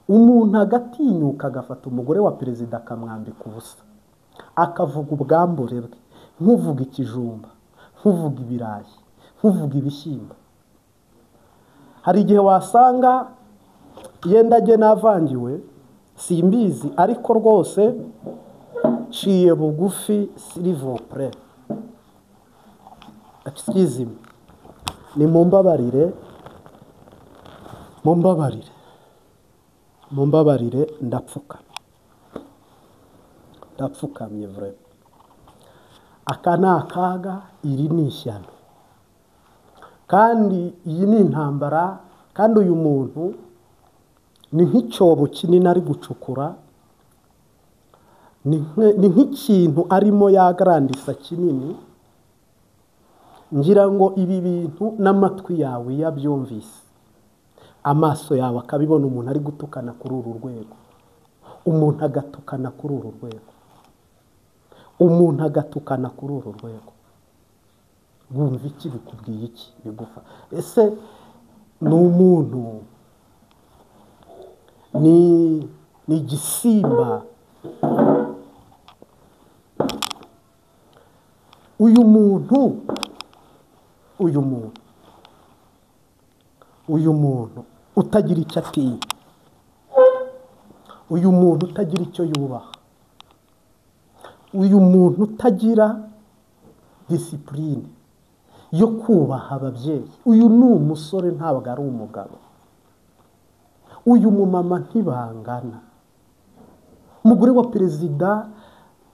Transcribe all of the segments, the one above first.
umuntu agatinyuka agafata umugore wa perezida akamwambika ubusa akavuga ubwambure bwe, nk'uvuga ikijumba, nk'uvuga ibirayi, nk'uvuga ibishyimbo. Hari igihe wasanga yenda jye navangiwe simbizi, ariko rwose ciye bugufi s'il excuse me, ni mumbabarire ndapfukamye vraiment. Aka ni akaga, iri ni ishyano, kandi iyi ni intambara, kandi uyu muntu ni nk'icyobo kinini ari gucukura, ni nk'ikintu arimo yagarandisa kinini. Ngira ngo ibi bintu n'amatwi yawe yabyumvise, amaso yawe akabibona umuntu ari gutukana kuri uru rwego, umuntu agatukana kuri uru rwego, umuntu agatukana kuri uru rwego. Wumva iki? Bikubwiye iki? Bigufa ese ni umuntu, ni igisimba? uyu muntu utagira icyo atinya, uyu muntu utagira icyo yubaha, uyu muntu utagira disipurine yo kubaha ababyeyi, uyu ni umusore ntabwo ari umugabo, uyu mumama ntibangana. Umugore wa perezida,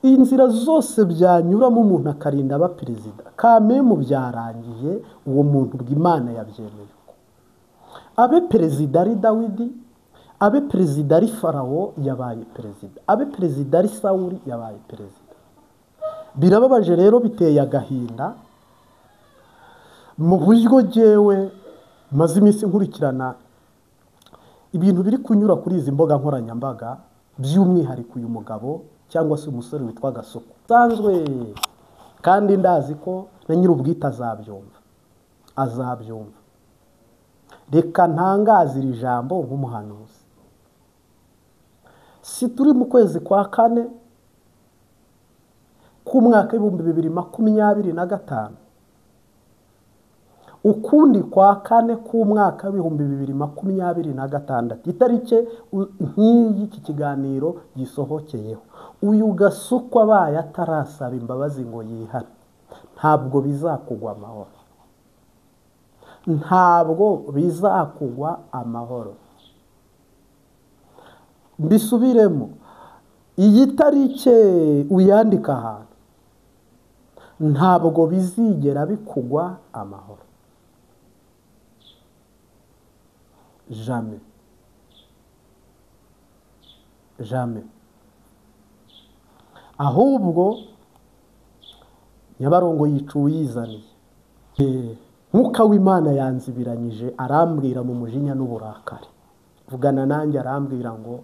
inzira zose byanyuramo umuntu akarinda aba perezida, kamemu byarangiye, uwo muntu bw'Imana yabyemeye ko abe perezida ari Dawidi, abe perezida ari Farawo yabaye perezida, abe perezida ari Sawuli yabaye perezida. Birababaje rero, biteye agahinda, mu buryo jyewe maze iminsi nkurikirana ibintu biri kunyura kuri izi mboga nkoranyambaga, by'umwihariko uyu mugabo cyangwa se umusore witwa Gasuku sanzwe, kandi ndazi ko na nyir'ubwite azabyumva. Reka ntangaze iri jambo nk'umuhanuzi. Si turi mu kwezi kwa kane k'umwaka w'2025, ukundi kwa kane k'umwaka w'2026, itariki nk'iyi iki kiganiro gisohokeyeho, uyu Gasuku abaye atarasaba imbabazi ngo yihane, ntabwo bizakugwa amahoro, ntabwo bizakugwa amahoro. Mbisubiremo, iyi tariki uyandika ahantu, ntabwo bizigera bikugwa amahoro, jamais. Ahubwo Nyabarongo yica uyizaniye. Mwuka w'Imana yanzibiranyije, arambwira mu mujinya n'uburakari, vugana nanjye, arambwira ngo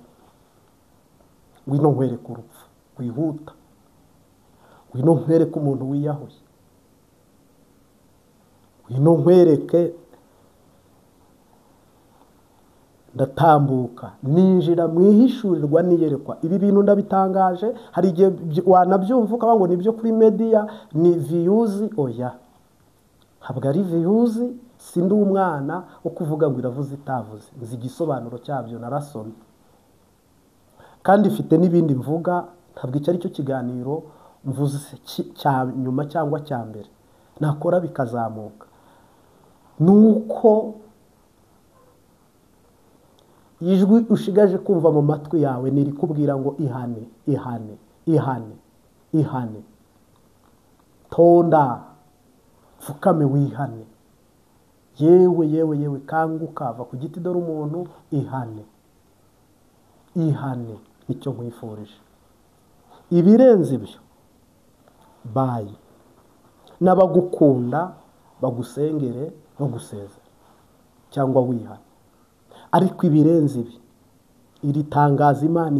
ngwino nkwereke urupfu, wihuta, ngwino nkwereke umuntu wiyahuye, ngwino nkwereke. Ndatambuka ninjira mwihishurirwa niyerekwa. Ibi bintu ndabitangaje, hari igihe wanabyumva ukavuga ngo nibyo kuri media, ni views. Oya, ntabwo ari views. Sindi umwana wo kuvuga ngo iravuze itavuze, nzi igisobanuro cyabyo, narasomye kandi mfite n'ibindi mvuga. Ntabwo icyo ari cyo kiganiro mvuze cya nyuma cyangwa cya mbere, nakora bikazamuka. Nuko ijwi ushigaje kumva mu matwi yawe niri kubwira ngo ihane, ihane, ihane, ihane. Tonda, fukame wihane. Yewe kanguka, va ku giti, dore umuntu. Ihane, ihane, nicyo nkwifurije. Ibirenze ibyo bayi, n'abagukunda bagusengere baguseze cyangwa wihane. Ariko ibirenze ibi, iri tangazo Imana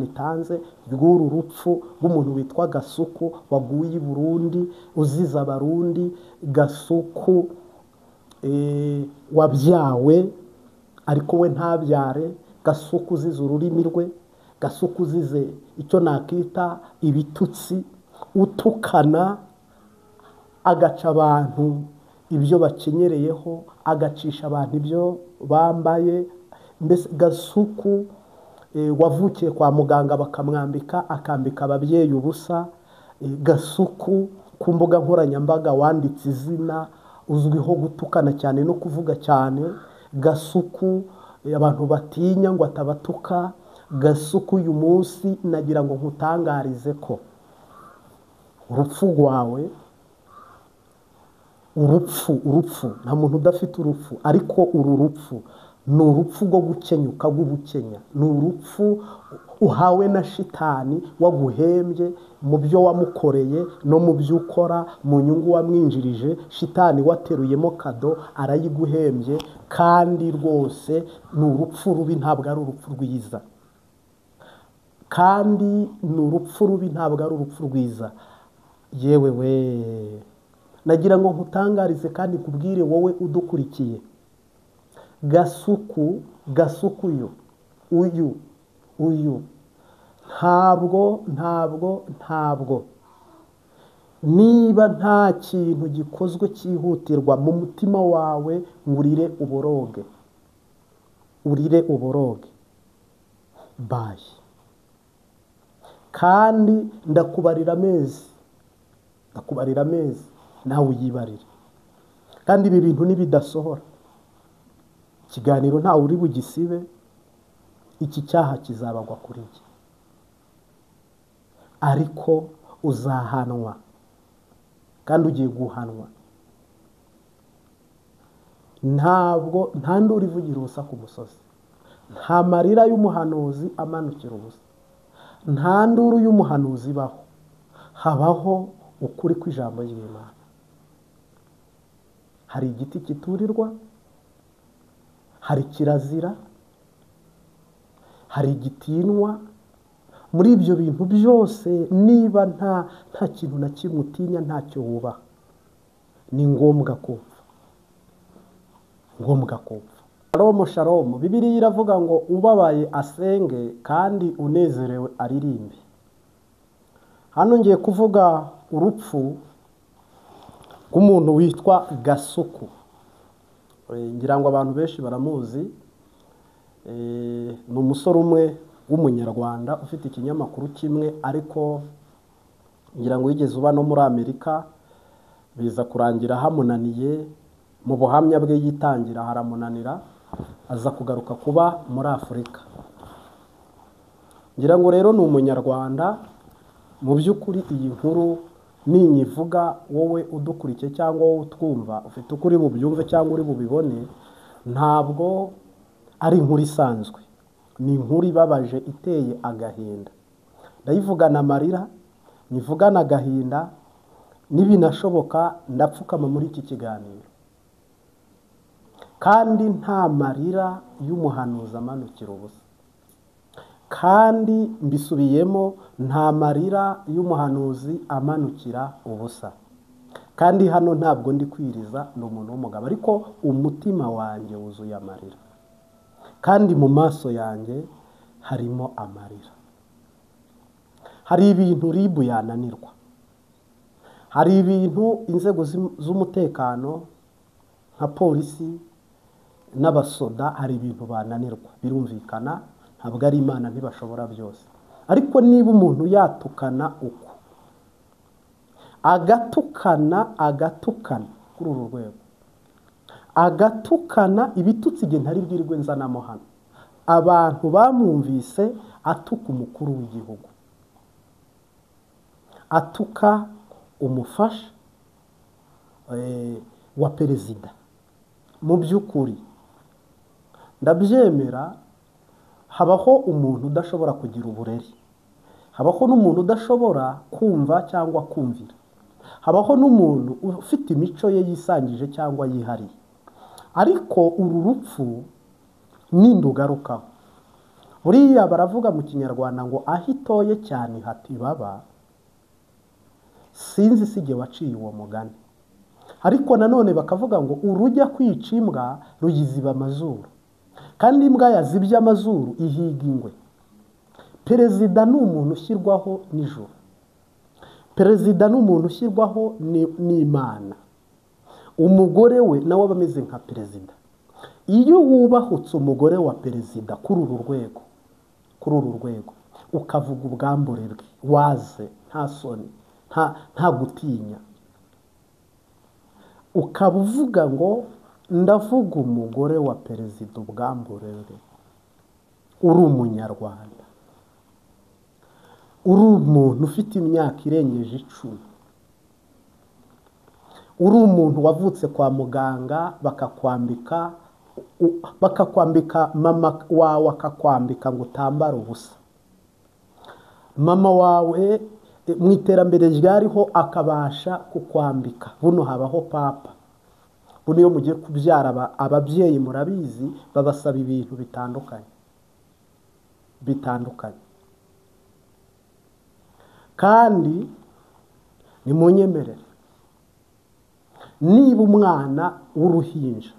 itanze ry'uru rupfu rw'umuntu witwa Gasuku waguye i Burundi uziza Abarundi. Gasuku wabyawe ariko we ntabyare. Gasuku uzize ururimi rwe, Gasuku uzize icyo nakita ibitutsi, utukana, agaca abantu ibyo bakenyereyeho, agacisha abantu ibyo bambaye. Mbese Gasuku wavukiye kwa muganga bakamwambika, akambika ababyeyi ubusa. Gasuku ku mbuga nkoranyambaga wanditse izina, uzwiho gutukana cyane no kuvuga cyane. Gasuku abantu batinya ngo atabatuka. Gasuku uyu munsi nagira ngo nkutangarize ko urupfu rwawe, urupfu nta muntu udafite urupfu, ariko uru rupfu ni urupfu rwo gukenyuka rw'ubukenya. Ni urupfu uhawe na shitani waguhembye mu byo wamukoreye no mu byo ukora, mu nyungu wamwinjirije. Shitani wateruyemo kado arayiguhembye, kandi rwose ni urupfu rubi, ntabwo ari urupfu rwiza. Kandi ni urupfu rubi, ntabwo ari urupfu rwiza. Yewe we, nagira ngo nkutangarize kandi nkubwire wowe udukurikiye, Gasuku uyu ntabwo niba nta kintu gikozwe cyihutirwa mu mutima wawe ngo urire uboroge bayi. Kandi ndakubarira amezi nawe uyibarire. Kandi ibi bintu nibidasohora, ikiganiro ntawe uri bugisibe, iki cyaha kizabagwa kuri jye, ariko uzahanwa, kandi ugiye guhanwa. Nta nduru ivugira ubusa ku musozi, nta marira y'umuhanuzi amanukira ubusa, nta nduru y'umuhanuzi ibaho. Habaho ukuri kw'ijambo ry'Imana. Hari igiti kiturirwa, hari kirazira, hari igitinwa. Muri ibyo bintu byose, niba nta kintu na kimwe utinya, ntacyo wubaha, ni ngombwa kumva. Shalom. Bibiliya iravuga ngo ubabaye asenge, kandi unezerewe aririmbe. Hano ngiye kuvuga urupfu rw'umuntu witwa Gasuku. Ngira ngo abantu benshi baramuzi. Ni umusore umwe w'umunyarwanda ufite ikinyamakuru kimwe, ariko ngira ngo yigeze uba no muri Amerika, biza kurangira hamunaniye. Mu buhamya bwe yitangira haramunanira, aza kugaruka kuba muri Afurika. Ngira ngo rero ni umunyarwanda. Mu by'ukuri iyi nkuru ninyivuga, wowe udukurikiye cyangwa wowe utwumva, ufite ukuri bubyumve cyangwa uri bubibone, ntabwo ari inkuru isanzwe. Ni inkuru ibabaje iteye agahinda. Ndayivugana amarira, nyivugana agahinda, nibinashoboka ndapfukama muri iki kiganiro. Kandi nta marira y'umuhanuzi amanukira ubusa. Kandi mbisubiyemo, nta marira y'umuhanuzi amanukira ubusa. Kandi hano ntabwo ndi kwiriza, ni umuntu w'umugabo, ariko umutima wanjye wuzuye amarira. Kandi mu maso yanjye harimo amarira. Hari ibintu ribu yananirwa. Hari ibintu inzego z'umutekano nka polisi n'abasoda, hari ibintu bananirwa. Birumvikana, ntabwo ari Imana, ntibashobora byose. Ariko niba umuntu yatukana uko, agatukana kuri uru rwego, agatukana ibitutsi igihe ntari bwirirwe nzanamo hano, abantu bamwumvise atuka umukuru w'igihugu, atuka umufasha wa perezida. Mu by'ukuri ndabyemera, habaho umuntu udashobora kugira uburere, habaho n'umuntu udashobora kumva cyangwa kumvira, habaho n'umuntu ufite imico ye yisangije cyangwa yihariye. Ariko uru rupfu nindugarukaho, buriya baravuga mu Kinyarwanda ngo aho itoye cyane hatibaba. Sinzi sige waciye uwo mugani, ariko nanone bakavuga ngo urujya kwica imbwa ruyiziba amazuru. kandi imbwa yazibye amazuru ihiga ingwe. Perezida ni umuntu ushyirwaho n'ijuru. Perezida ni umuntu ushyirwaho n'Imana. Umugore we nawe aba ameze nka perezida. Iyo wubahutse umugore wa perezida kuri uru rwego ukavuga ubwambure bwe waze nta soni nta gutinya, ukaba uvuga ngo ndavuga umugore wa perezida ubwambure bwe, uri umunyarwanda, uri umuntu ufite imyaka irengeje 10, uri umuntu wavutse kwa muganga bakakwambika mama wawe akakwambika ngo utambara ubusa, mama wawe mu iterambere ryariho akabasha kukwambika. Buno habaho papa, buno iyo mugiye kubyara ababyeyi murabizi babasaba ibintu bitandukanye. Kandi nimunyemerere, niba umwana w'uruhinja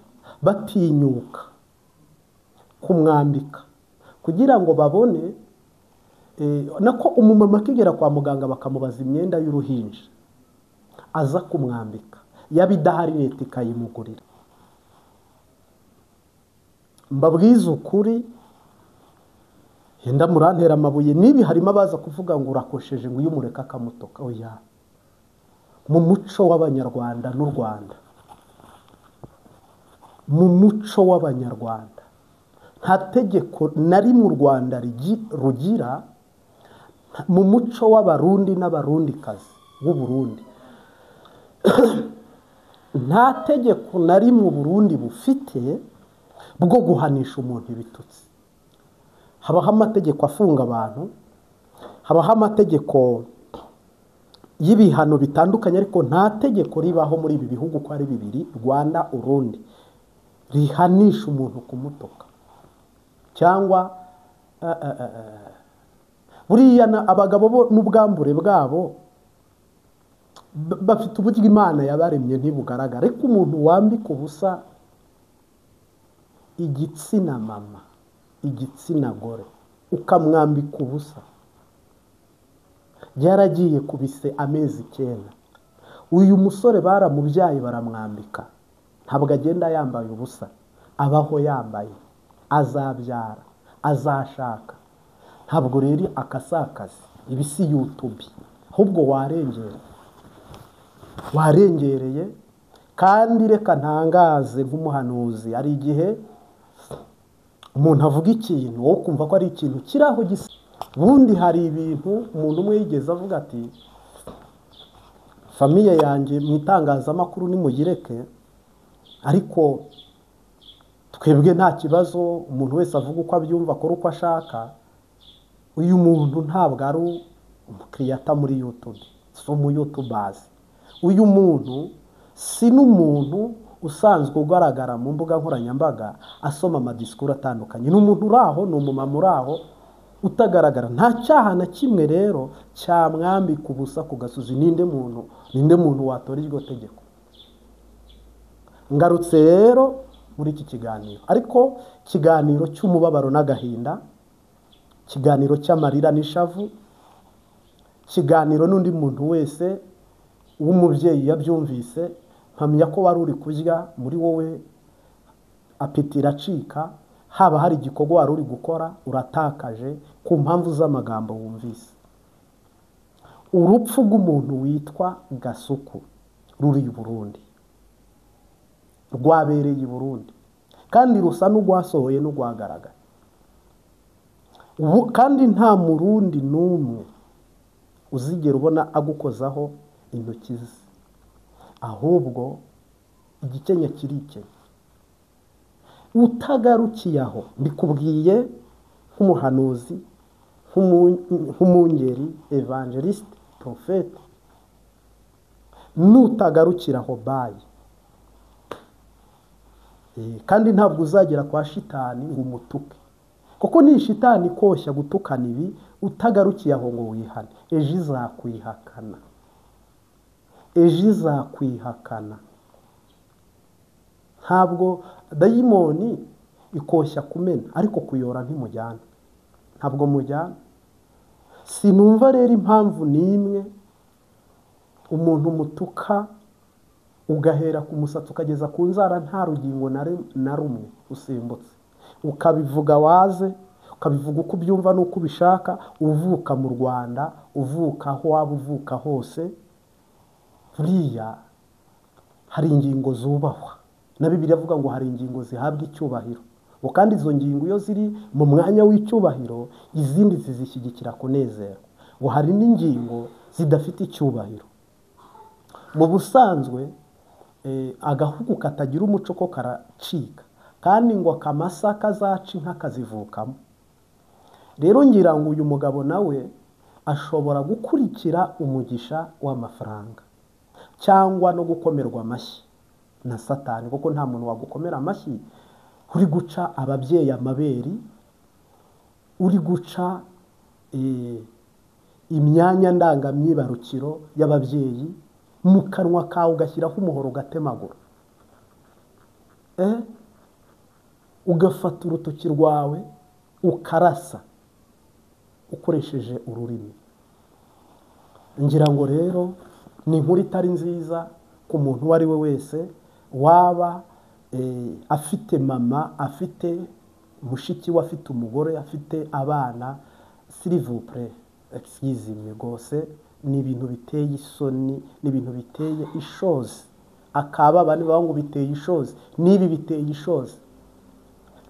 batinyuka kumwambika kugira ngo babone nako umumama akigera kwa muganga bakamubaza imyenda y'uruhinja aza kumwambika, yabidahari leta ikayimugurira. Mbabwiza ukuri, yenda murantera amabuye, nibi harimo abaza kuvuga ngo urakosheje ngo iyo umureka akamutoka. Oya, mu muco w'Abanyarwanda n'u Rwanda, mu muco w'Abanyarwanda nta tegeko nari mu Rwanda rugira, mu muco w'Abarundi n'Abarundikazi b'u Burundi nta tegeko nari mu Burundi bufite bwo guhanisha umuntu ibitutsi. Habaho amategeko afunga abantu, habaho amategeko y'ibihano bitandukanye, ariko nta tegeko ribaho muri ibi bihugu ko ari bibiri, Rwanda Urundi, rihanisha umuntu kumutoka cyangwa buriya abagabo bo n'ubwambure bwabo bafite uburyo Imana yabaremye ntibugaragara, ariko umuntu wambika ubusa igitsina mama, igitsina gore, ukamwambika ubusa, byaragiye kubise amezi 9. Uyu musore baramubyaye baramwambika, ntabwo agenda yambaye ubusa, abaho yambaye, azabyara, azashaka. Ntabwo rero akasakazi ibi si YouTube, ahubwo warengereye. Kandi reka ntangaze nk'umuhanuzi, ari igihe umuntu avuga ikintu wowe kumva ko ari ikintu kiraho gisa. Bundi hari ibintu umuntu umwe yigeze avuga ati, famiye yanjye mu itangazamakuru nimugireke, ariko twebwe nta kibazo, umuntu wese avuga uko abyumva, akora uko ashaka. Uyu muntu ntabwo ari umukiriyata muri YouTube, si umuyutubazi. Uyu muntu si n'umuntu usanzwe ugaragara mu mbuga nkoranyambaga asoma amadisikuru atandukanye. Ni umuntu uraho, ni umumama uraho utagaragara. Nta cyaha na kimwe rero cyamwambika ubusa ku gasozi. Ninde muntu watora iryo tegeko? Ngarutse rero muri iki kiganiro, ariko kiganiro cy'umubabaro n'agahinda, kiganiro cy'amarira n'ishavu, kiganiro n'undi muntu wese w'umubyeyi yabyumvise, mpamya ko wari uri kurya muri wowe apeti iracika, haba hari igikorwa wari uri gukora uratakaje ku mpamvu z'amagambo wumvise. Urupfu rw'umuntu witwa Gasuku ruri i Burundi, rwabereye i Burundi, kandi rusa n'urwasohoye n'urwagaragaye. Kandi nta Murundi n'umwe uzigera ubona agukozaho intoki ze, ahubwo igikenya kirikenya. Utagarukiye aho, mbikubwiye nk'umuhanuzi, nk'umungeri, evangeliste, profete, nutagarukira aho bayi. Kandi ntabwo uzagera kwa shitani ngo umutuke, kuko ni shitani koshya gutukana ibi. Utagarukiye aho ngo wihane, ejo izakwihakana, ejo izakwihakana. Ntabwo dayimoni ikoshya kumena ariko kuyora ntimujyana, ntabwo mujyana. Sinumva rero impamvu n'imwe umuntu mutuka ugahera ku musatsi ukageza ku nzara nta rugingo na rumwe usimbutse, ukabivuga waze, ukabivuga uko ubyumva n'uko ubishaka, uvuka mu Rwanda, uvuka aho waba uvuka hose. Buriya hari ingingo zubahwa na Bibiliya avuga ngo hari ingingo zihabwa icyubahiro, kandi izo ngingo iyo ziri mu mwanya w'icyubahiro izindi zizishyigikira kunezerwa. Ngo hari n'ingingo zidafite icyubahiro. Mu busanzwe agahugu katagira umuco ko karacika, kandi ngo akamasa kazaca inka kazivukamo. Rero ngira ngo uyu mugabo nawe ashobora gukurikira umugisha w'amafaranga cyangwa no gukomerwa amashyi na Satani, kuko nta muntu wagukomera amashyi uri guca ababyeyi amaberi, uri guca imyanya ndangamyibarukiro y'ababyeyi mu kanwa kawe ugashyiraho umuhoro ugatemagura, ugafata urutoki rwawe ukarasa ukoresheje ururimi. Ngira ngo rero ni inkuru itari nziza ku muntu uwo ari we wese waba afite mama, afite mushiki we, afite umugore, afite abana. S'il vous plaît, excusez-moi rwose, ni ibintu biteye isoni, ni ibintu biteye ishozi. Akaba bani bavuga ngo biteye ishozi, nibi biteye ishozi.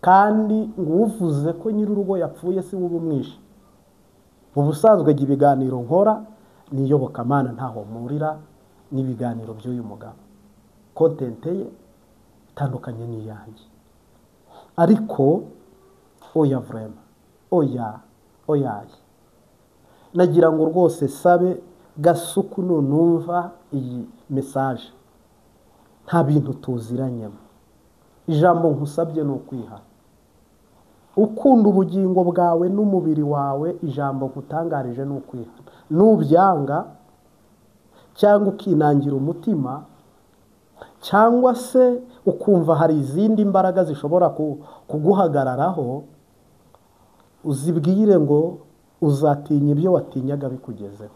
Kandi nguvuze ko nyir'urugo yapfuye si wowe umwishe. Ubusanzwe ibiganiro nkora niyobokamana ntaho murira n'ibiganiro by'uyu mugabo, content ye itandukanye n'iyanjye. Ariko oya vraiment, oya nagira ngo rwose sabe Gasuku nunumva iyi message, nta bintu tuziranyemo. Ijambo nkusabye ni ukwihana, ukunda ubugingo bwawe n'umubiri wawe. Ijambo nkutangarije ni ukwihana. Nubyanga cyangwa ukinangira umutima, cyangwa se ukumva hari izindi mbaraga zishobora kuguhagararaho, uzibwire ngo uzatinya ibyo watinyaga bikugezeho.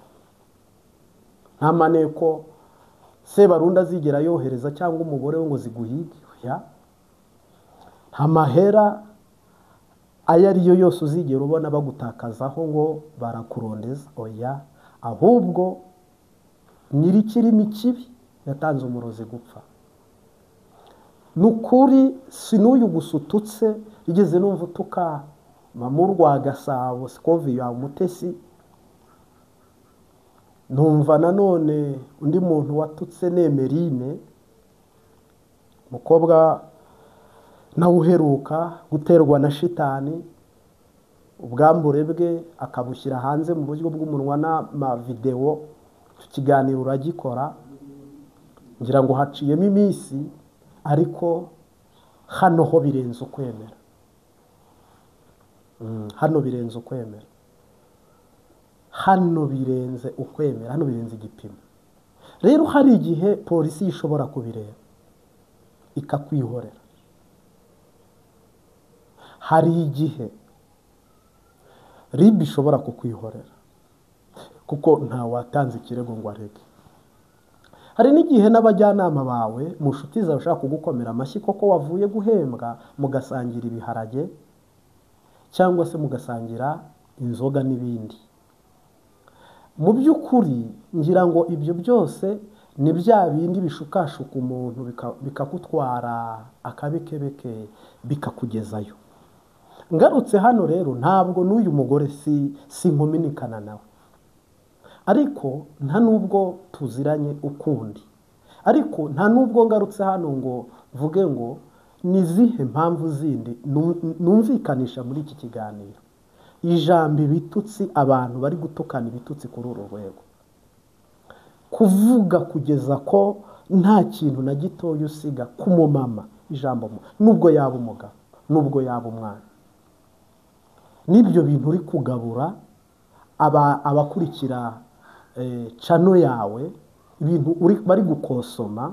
Nta maneko Sebarundi azigera yohereza cyangwa umugore we ngo ziguhige, nta mahera ayo ariyo yose uzigera ubona bagutakazaho ngo barakurondeza, oya. Ahubwo nyir'ikirimi kibi yatanze umurozi gupfa. Nukuri sinuyu gusututse igeze numva utuka Mamuru rwa Gasabo Sikovi ya Umutesi. Numva nanone undi muntu watutse Nemerine, mukobwa nawe uheruka guterwa na shitani, ubwambure bwe akabushyira hanze mu buryo bw'umunwa n'amavideo. Tukiganira uragikora, ngira ngo haciyemo iminsi, ariko hano ho birenze ukwemera. Hano birenze ukwemera, hano birenze ukwemera, hano birenze igipimo. Rero hari igihe polisi ishobora kubireba ikakwihorera, hari igihe RIB ishobora kukwihorera kuko nta watanze ikirego ngo arege. Hari n'igihe n'abajyanama bawe mu nshuti zawe bashaka kugukomera amashyi koko wavuye guhembwa, mugasangira ibiharage cyangwa se mugasangira inzoga n'ibindi. Mu by'ukuri ngira ngo ibyo byose ni bya bindi bishukashuka umuntu bikakutwara akabekebeke bikakugezayo. Ngarutse hano rero ntabwo n'uyu mugore si nkominikana nawe, ariko nta nubwo tuziranye ukundi, ariko nta nubwo ngarutse hano ngo vuge ngo nizihe mpamvu zindi numvikanisha muri iki kiganiro. Ijambo ibitutsi, abantu bari gutukana ibitutsi kuri uru rwego, kuvuga kugeza ko nta kintu na gitoya usiga kumumama ijambo, nubwo yaba umugabo, nubwo yaba umwana. Nibyo bintu uri kugabura abakurikira channel yawe, ibintu bari gukosoma,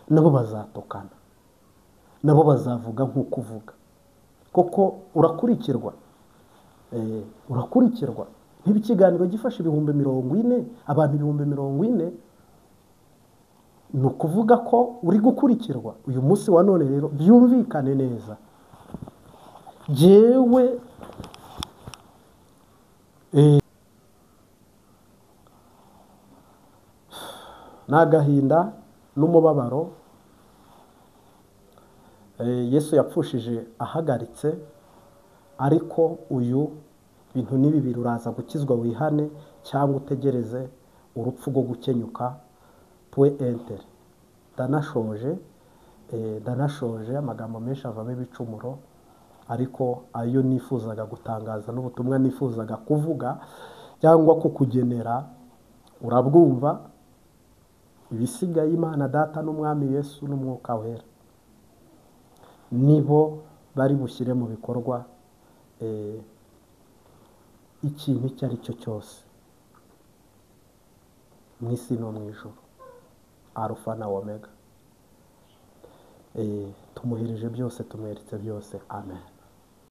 nabo bazatukana, nabo bazavuga nk'uko uvuga. koko urakurikirwa. Urakurikirwa. Niba ikiganiro gifasha 40,000 abantu 40,000, ni ukuvuga ko uri gukurikirwa. Uyu munsi wa none rero byumvikane neza, jewe n'agahinda n'umubabaro Yesu yapfushije ahagaritse, ariko uyu bintu ni bibiri: uraza gukizwa wihane cyangwa utegereze urupfu rwo gukenyuka. Ndanashoje amagambo menshi avamo ibicumuro, ariko ayo nifuzaga gutangaza n'ubutumwa nifuzaga kuvuga cyangwa kukugenera urabwumva. Ibisigaye Imana Data n'Umwami Yesu n'Umwuka Wera nibo bari bushyire mu bikorwa ikintu icyo ari cyo cyose mu isi no mu ijuru. Alpha na Omega. Tumuhirije byose, tumweretse byose. Amen.